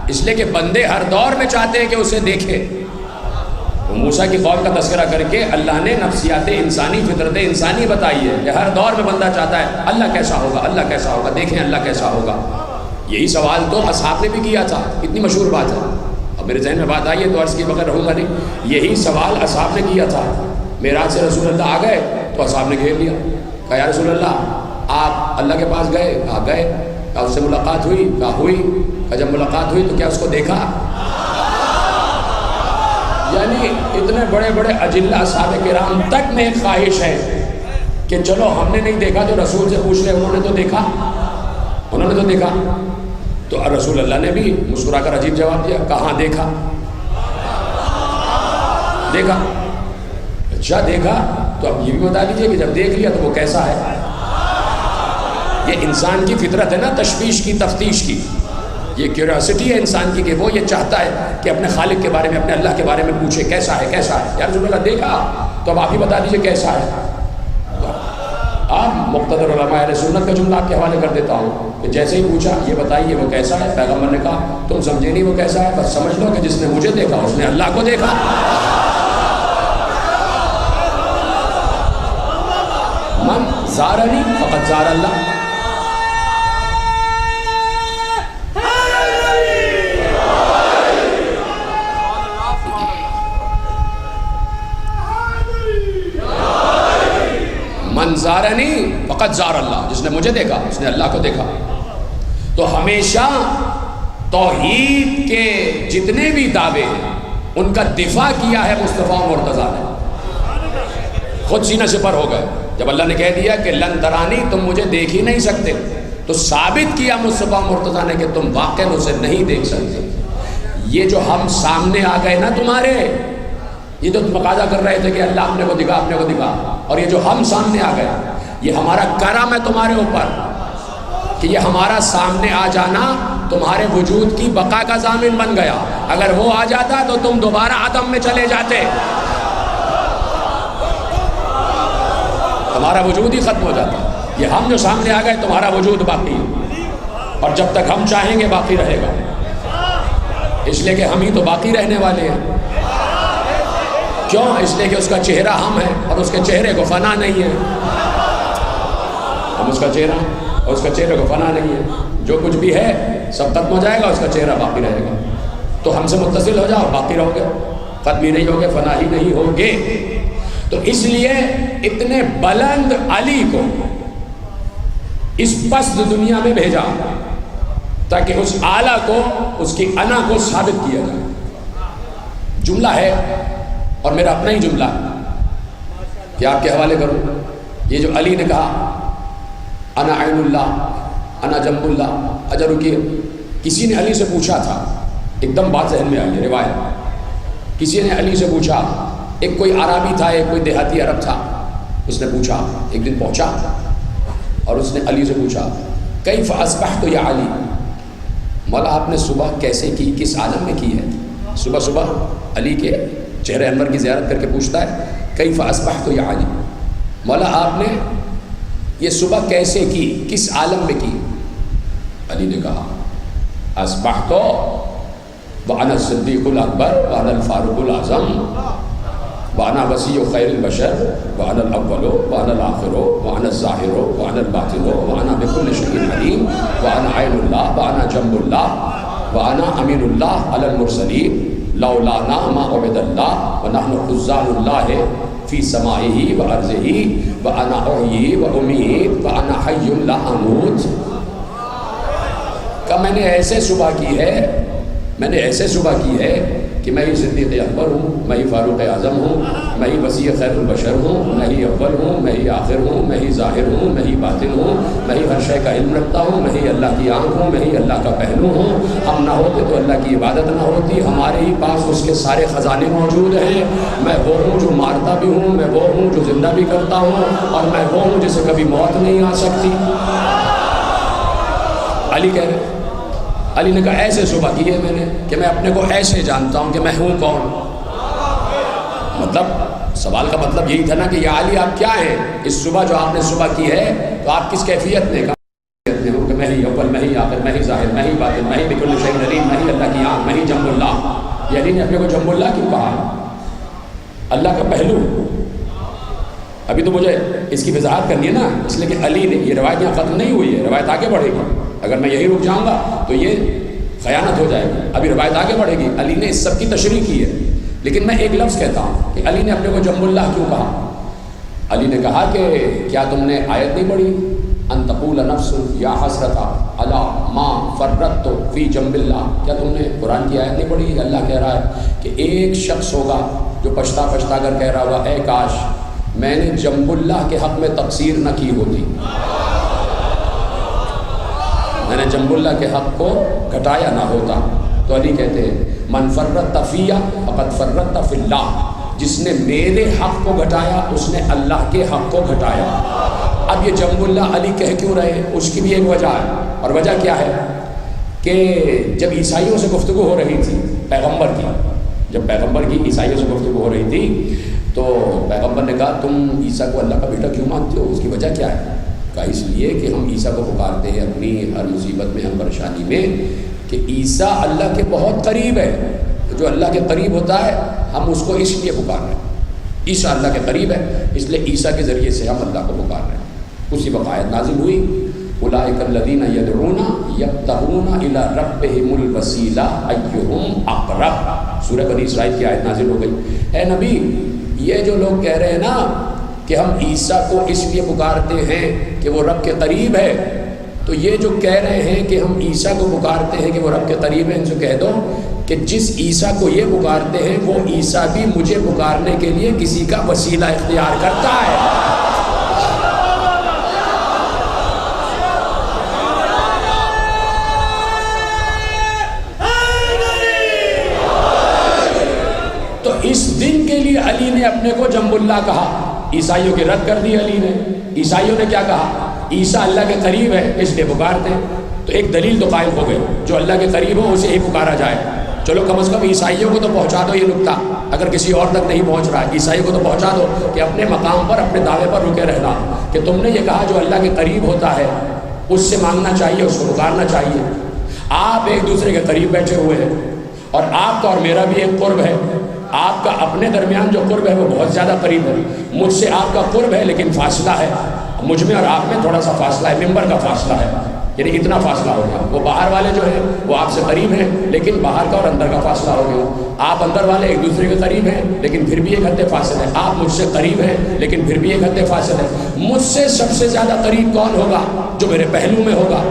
اس لیے کہ بندے ہر دور میں چاہتے ہیں کہ اسے دیکھے. تو موسیٰ کی قوم کا تذکرہ کر کے اللہ نے نفسیات انسانی، فطرت انسانی بتائی ہے کہ ہر دور میں بندہ چاہتا ہے اللہ کیسا ہوگا، اللہ کیسا ہوگا، دیکھیں اللہ کیسا ہوگا. یہی سوال تو اصحاب نے بھی کیا تھا. کتنی مشہور بات ہے. اب میرے ذہن میں بات آئی ہے تو عرض کی بغیر رہوں گا نہیں. یہی سوال اصحاب نے کیا تھا. معراج سے رسول اللہ آ گئے تو اصحاب نے گھیر لیا. کہا یا رسول اللہ آپ اللہ کے پاس گئے؟ کہا گئے. کہا اس سے ملاقات ہوئی؟ کہا ہوئی. کہا جب ملاقات ہوئی تو کیا اس کو دیکھا؟ یعنی اتنے بڑے بڑے اجلہ اصحاب کرام تک میں ایک خواہش ہے کہ چلو ہم نے نہیں دیکھا تو رسول سے پوچھ لیں، انہوں نے تو دیکھا، انہوں نے تو دیکھا. تو رسول اللہ نے بھی مسکرا کر عجیب جواب دیا. کہاں دیکھا؟ دیکھا. اچھا دیکھا تو اب یہ بھی بتا دیجئے کہ جب دیکھ لیا تو وہ کیسا ہے. یہ انسان کی فطرت ہے نا، تشویش کی، تفتیش کی. یہ کیوریاسٹی ہے انسان کی کہ وہ یہ چاہتا ہے کہ اپنے خالق کے بارے میں، اپنے اللہ کے بارے میں پوچھے کیسا ہے، کیسا ہے. یا رسول اللہ دیکھا تو اب آپ ہی بتا دیجئے کیسا ہے. آپ مقتدر علماء اہل سنت کا جملہ آپ کے حوالے کر دیتا ہوں کہ جیسے ہی پوچھا یہ بتائیے وہ کیسا ہے، پیغمبر نے کہا تم سمجھے نہیں وہ کیسا ہے، بس سمجھ لو کہ جس نے مجھے دیکھا اس نے اللہ کو دیکھا. من زارنی فقد زار اللہ. من زارنی فقد زار اللہ. جس نے مجھے دیکھا اس نے اللہ کو دیکھا. تو ہمیشہ توحید کے جتنے بھی دعوے ہیں ان کا دفاع کیا ہے مصطفیٰ مرتضیٰ نے. خود سینہ سپر ہو گئے جب اللہ نے کہہ دیا کہ لن ترانی، تم مجھے دیکھ ہی نہیں سکتے، تو ثابت کیا مصطفیٰ مرتضیٰ نے کہ تم واقعاً اسے نہیں دیکھ سکتے. یہ جو ہم سامنے آ گئے نا تمہارے، یہ تو تقاضا کر رہے تھے کہ اللہ اپنے کو دکھا، اپنے کو دکھا، اور یہ جو ہم سامنے آ گئے یہ ہمارا کرم ہے تمہارے اوپر کہ یہ ہمارا سامنے آ جانا تمہارے وجود کی بقا کا ضامن بن گیا. اگر وہ آ جاتا تو تم دوبارہ عدم میں چلے جاتے، تمہارا وجود ہی ختم ہو جاتا. یہ ہم جو سامنے آ گئے تمہارا وجود باقی ہے، اور جب تک ہم چاہیں گے باقی رہے گا. اس لیے کہ ہم ہی تو باقی رہنے والے ہیں. کیوں؟ اس لیے کہ اس کا چہرہ ہم ہیں اور اس کے چہرے کو فنا نہیں ہے. ہم اس کا چہرہ اور اس کا چہرے کو فنا نہیں ہے. جو کچھ بھی ہے سب ختم ہو جائے گا، اس کا چہرہ باقی رہے گا. تو ہم سے متصل ہو جاؤ، باقی رہو گے، ختم ہی نہیں ہوگے، فنا ہی نہیں ہوگے. تو اس لیے اتنے بلند علی کو اس پست دنیا میں بھیجا تاکہ اس اعلیٰ کو، اس کی انا کو ثابت کیا جائے. جملہ ہے اور میرا اپنا ہی جملہ کہ آپ کے حوالے کروں. یہ جو علی نے کہا انا عین اللہ انا جنب اللہ. اجر رکیے، کسی نے علی سے پوچھا تھا، ایک دم بات ذہن میں آئی ہے روایت. کسی نے علی سے پوچھا، ایک کوئی عربی تھا، ایک کوئی دیہاتی عرب تھا. اس نے پوچھا، ایک دن پہنچا اور اس نے علی سے پوچھا کیف اصبحت یا علی، مولا آپ نے صبح کیسے کی، کس عالم میں کی ہے. صبح صبح علی کے چہرے انور کی زیارت کر کے پوچھتا ہے کیف اصبحت یا علی، مولا آپ نے یہ صبح کیسے کی، کس عالم میں کی. علی نے کہا اصبحت وانا الصدیق الاکبر وانا الفاروق الاعظم وانا وسیع خیر البشر وانا الاول وانا الاخر وانا الظاہر وانا الباطن وانا بكل شيء علیم وانا عین اللہ وانا جنب اللہ وانا امین اللہ علی المرسلین لولانا ما عبد اللہ ونحن حزان اللہ فی سمائہ و ارضہ وانا احیی و امیت وانا حی لا اموت. کہ میں نے ایسے صبح کی ہے، میں نے ایسے صبح کی ہے کہ میں ہی صدیق اکبر ہوں، میں ہی فاروق اعظم ہوں، میں ہی وسیع خیر البشر ہوں، میں ہی اول ہوں، میں ہی آخر ہوں، میں ہی ظاہر ہوں، میں ہی باطن ہوں، میں ہی ہر شے کا علم رکھتا ہوں، میں ہی اللہ کی آنکھ ہوں، میں ہی اللہ کا پہلو ہوں. ہم نہ ہوتے تو اللہ کی عبادت نہ ہوتی، ہمارے ہی پاس اس کے سارے خزانے موجود ہیں. میں وہ ہوں جو مارتا بھی ہوں، میں وہ ہوں جو زندہ بھی کرتا ہوں، اور میں وہ ہوں جسے کبھی موت نہیں آ سکتی. علی کہہ رہے، علی نے کہا ایسے صبح کی ہے میں نے کہ میں اپنے کو ایسے جانتا ہوں کہ میں ہوں کون. مطلب سوال کا مطلب یہی تھا نا کہ یا علی آپ کیا ہیں، اس صبح جو آپ نے صبح کی ہے تو آپ کس کیفیت میں. کہا کہ میں ہی اول، میں ہی آخر، میں ہی ظاہر، میں ہی باطن، میں ہی بکل شیء علیم، میں ہی اللہ کی ہاں میں ہی جنب اللہ. یہ علی نے اپنے کو جنب اللہ کیوں کہا؟ اللہ کا پہلو. ابھی تو مجھے اس کی وضاحت کرنی ہے نا، اس لیے کہ علی نے، یہ روایت یہاں ختم نہیں ہوئی ہے، روایت آگے بڑھے گی. اگر میں یہی رک جاؤں گا تو یہ خیانت ہو جائے گی. ابھی روایت آگے بڑھے گی. علی نے اس سب کی تشریح کی ہے، لیکن میں ایک لفظ کہتا ہوں کہ علی نے اپنے کو جنب اللہ کیوں کہا؟ علی نے کہا کہ کیا تم نے آیت نہیں پڑھی؟ ان تقول نفس یا حسرت علی ما فرطت فی جنب اللہ. کیا تم نے قرآن کی آیت نہیں پڑھی؟ اللہ کہہ رہا ہے کہ ایک شخص ہوگا جو پچھتا پچھتا کر کہہ رہا ہوا اے کاش میں نے جنب اللہ کے حق میں تقصیر نہ کی ہوتی، میں نے جنب اللہ کے حق کو گھٹایا نہ ہوتا. تو علی کہتے ہیں من فرط فی فقد فرط فی اللہ. جس نے میرے حق کو گھٹایا اس نے اللہ کے حق کو گھٹایا. اب یہ جنب اللہ علی کہہ کیوں رہے؟ اس کی بھی ایک وجہ ہے، اور وجہ کیا ہے کہ جب عیسائیوں سے گفتگو ہو رہی تھی پیغمبر کی، جب پیغمبر کی عیسائیوں سے گفتگو ہو رہی تھی تو پیغمبر نے کہا تم عیسیٰ کو اللہ کا بیٹا کیوں مانتے ہو؟ اس کی وجہ کیا ہے؟ کہا اس لیے کہ ہم عیسیٰ کو پکارتے ہیں اپنی ہر مصیبت میں، ہر پریشانی میں، کہ عیسیٰ اللہ کے بہت قریب ہے. جو اللہ کے قریب ہوتا ہے ہم اس کو اس لیے پکار رہے ہیں. عیسیٰ اللہ کے قریب ہے اس لیے عیسیٰ کے ذریعے سے ہم اللہ کو پکار رہے ہیں. اسی وقت آیت نازل ہوئی اولئک الذین یدعون یبتغون الی ربہم الوسیلہ ایہم اقرب. سورہ بنی اسرائیل کی آیت نازل ہو گئی. اے نبی یہ جو لوگ کہہ رہے ہیں نا کہ ہم عیسیٰ کو اس لیے پکارتے ہیں کہ وہ رب کے قریب ہے، تو یہ جو کہہ رہے ہیں کہ ہم عیسیٰ کو پکارتے ہیں کہ وہ رب کے قریب ہے، ان سے کہہ دو کہ جس عیسیٰ کو یہ پکارتے ہیں وہ عیسیٰ بھی مجھے پکارنے کے لیے کسی کا وسیلہ اختیار کرتا ہے. تو اس دن کے لیے علی نے اپنے کو جنب اللہ کہا. عیسائیوں کی رد کر دی علی نے. عیسائیوں نے کیا کہا؟ عیسیٰ اللہ کے قریب ہے اس لیے پکارتے ہیں. تو ایک دلیل تو قائم ہو گئی، جو اللہ کے قریب ہو اسے ہی پکارا جائے. چلو کم از کم عیسائیوں کو تو پہنچا دو یہ نکتہ، اگر کسی اور تک نہیں پہنچ رہا ہے عیسائیوں کو تو پہنچا دو کہ اپنے مقام پر اپنے دعوے پر رکے رہنا، کہ تم نے یہ کہا جو اللہ کے قریب ہوتا ہے اس سے مانگنا چاہیے، اس کو پکارنا چاہیے. آپ ایک دوسرے کے قریب بیٹھے ہوئے ہیں اور آپ کا اور میرا بھی ایک قرب ہے. آپ کا اپنے درمیان جو قرب ہے وہ بہت زیادہ قریب ہے. مجھ سے آپ کا قرب ہے لیکن فاصلہ ہے، مجھ میں اور آپ میں تھوڑا سا فاصلہ ہے، ممبر کا فاصلہ ہے، یعنی اتنا فاصلہ ہو گیا. وہ باہر والے جو ہیں وہ آپ سے قریب ہیں لیکن باہر کا اور اندر کا فاصلہ ہو گیا. آپ اندر والے ایک دوسرے کے قریب ہیں لیکن پھر بھی ایک حد فاصل ہے. آپ مجھ سے قریب ہیں لیکن پھر بھی ایک حد فاصل ہے. مجھ سے سب سے زیادہ قریب کون ہوگا؟ جو میرے پہلو میں ہوگا.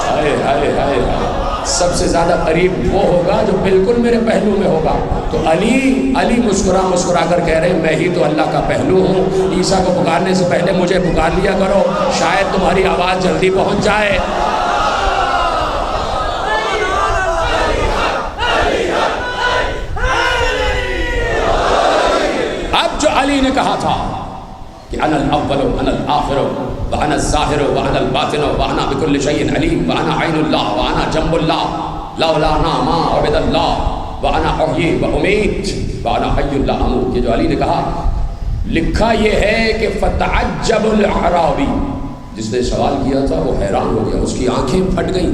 ہائے ہائے ہائے ہائے، سب سے زیادہ قریب وہ ہوگا جو بالکل میرے پہلو میں ہوگا. تو علی مسکرا مسکرا کر کہہ رہے ہیں میں ہی تو اللہ کا پہلو ہوں. عیسیٰ کو پکارنے سے پہلے مجھے پکار لیا کرو، شاید تمہاری آواز جلدی پہنچ جائے. اب جو علی نے کہا تھا کہ انا الاول وانا الاخر وانا الظاہر وانا الباطن وانا بكل شيء علیم وانا عین اللہ وانا جنب اللہ لولا ما عبد اللہ وانا احیی وامیت وانا حی لا اموت. یہ جو علی نے کہا لکھا یہ ہے کہ فتعجب الاعرابی، جس نے سوال کیا تھا وہ حیران ہو گیا، اس کی آنکھیں پھٹ گئیں.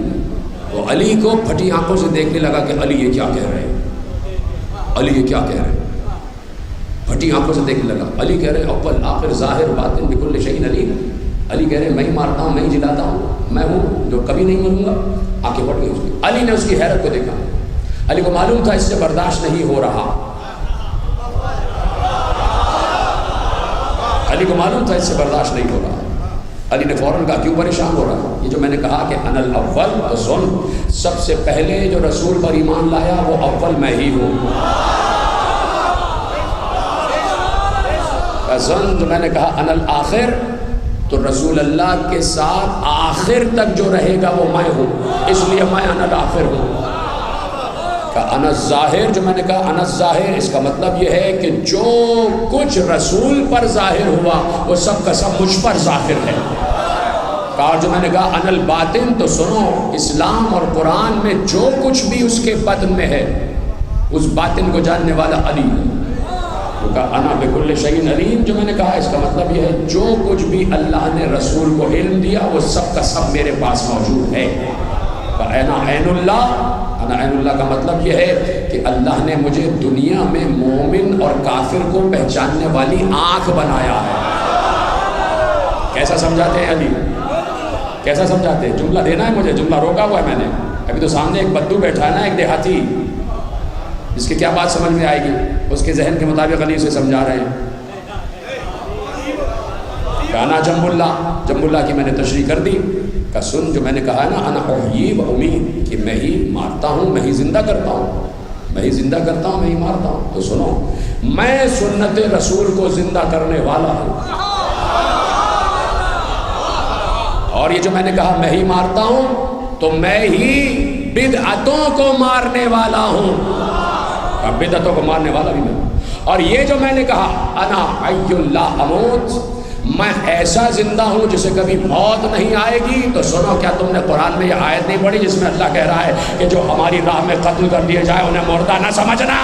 وہ علی کو پھٹی آنکھوں سے دیکھنے لگا کہ علی یہ کیا کہہ رہے ہیں، علی یہ کیا کہہ رہے ہیں. پھٹی آنکھوں سے دیکھنے لگا. علی کہہ رہے ہیں اول آخر ظاہر باطن بکل شیء علیم. علی کہہ رہے ہیں میں ہی مارتا ہوں، میں ہی جلاتا ہوں، میں ہوں جو کبھی نہیں مروں گا. آنکھیں پھٹ گئی اس کی. علی نے اس کی حیرت کو دیکھا. علی کو معلوم تھا اس سے برداشت نہیں ہو رہا. علی کو معلوم تھا اس سے برداشت نہیں ہو رہا. علی نے فوراً کہا کیوں پریشان ہو رہا؟ یہ جو میں نے کہا کہ انا الاول، تو سن، سب سے پہلے جو رسول پر ایمان لایا وہ اول میں ہی ہوں. زن جو میں نے کہا انا الآخر، تو رسول اللہ کے ساتھ آخر تک جو رہے گا وہ میں ہوں، اس لیے میں انا الآخر ہوں. کہا انا الظاہر، جو میں نے کہا انا الظاہر، اس کا مطلب یہ ہے کہ جو کچھ رسول پر ظاہر ہوا وہ سب کا سب مجھ پر ظاہر ہے. اور جو میں نے کہا انا الباطن، تو سنو اسلام اور قرآن میں جو کچھ بھی اس کے باطن میں ہے اس باطن کو جاننے والا علی ہے. کہا انا بکل شیء علیم، جو میں نے کہا اس کا مطلب یہ ہے جو کچھ بھی اللہ نے رسول کو علم دیا وہ سب کا سب میرے پاس موجود ہے. انا عین اللہ، انا عین اللہ کا مطلب یہ ہے کہ اللہ نے مجھے دنیا میں مومن اور کافر کو پہچاننے والی آنکھ بنایا ہے۔ کیسا سمجھاتے ہیں علی؟ کیسا سمجھاتے ہیں؟ جملہ دینا ہے مجھے، جملہ روکا ہوا ہے میں نے۔ ابھی تو سامنے ایک بدو بیٹھا ہے نا، ایک دیہاتی، اس کی کیا بات سمجھ میں آئے گی؟ اس کے ذہن کے مطابق علی اسے سمجھا رہے ہیں۔ کہنا جنب اللہ کی میں نے تشریح کر دی کہ سن جو میں نے کہا ہے نا، انا احیی و امید، کہ میں ہی مارتا ہوں، میں ہی زندہ کرتا ہوں، میں ہی زندہ کرتا ہوں، میں ہی مارتا ہوں۔ تو سنو، میں سنت رسول کو زندہ کرنے والا ہوں، اور یہ جو میں نے کہا میں ہی مارتا ہوں، تو میں ہی بدعتوں کو مارنے والا ہوں، بدعتوں کو مارنے والا بھی میں۔ اور یہ جو میں نے کہا انا حی لا اموت، میں ایسا زندہ ہوں جسے کبھی موت نہیں آئے گی۔ تو سنو، کیا تم نے قرآن میں یہ آیت نہیں پڑھی جس میں اللہ کہہ رہا ہے کہ جو ہماری راہ میں قتل کر دیے جائے انہیں مردہ نہ سمجھنا؟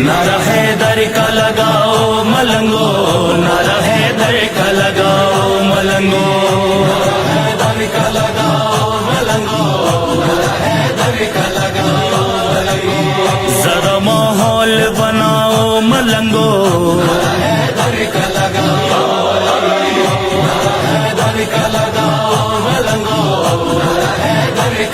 نعرہ حیدر کا لگاؤ ملنگو، نعرہ حیدر کا لگاؤ ملنگو، نعرہ حیدر کا لگاؤ ملنگو، نعرہ حیدر کا لگاؤ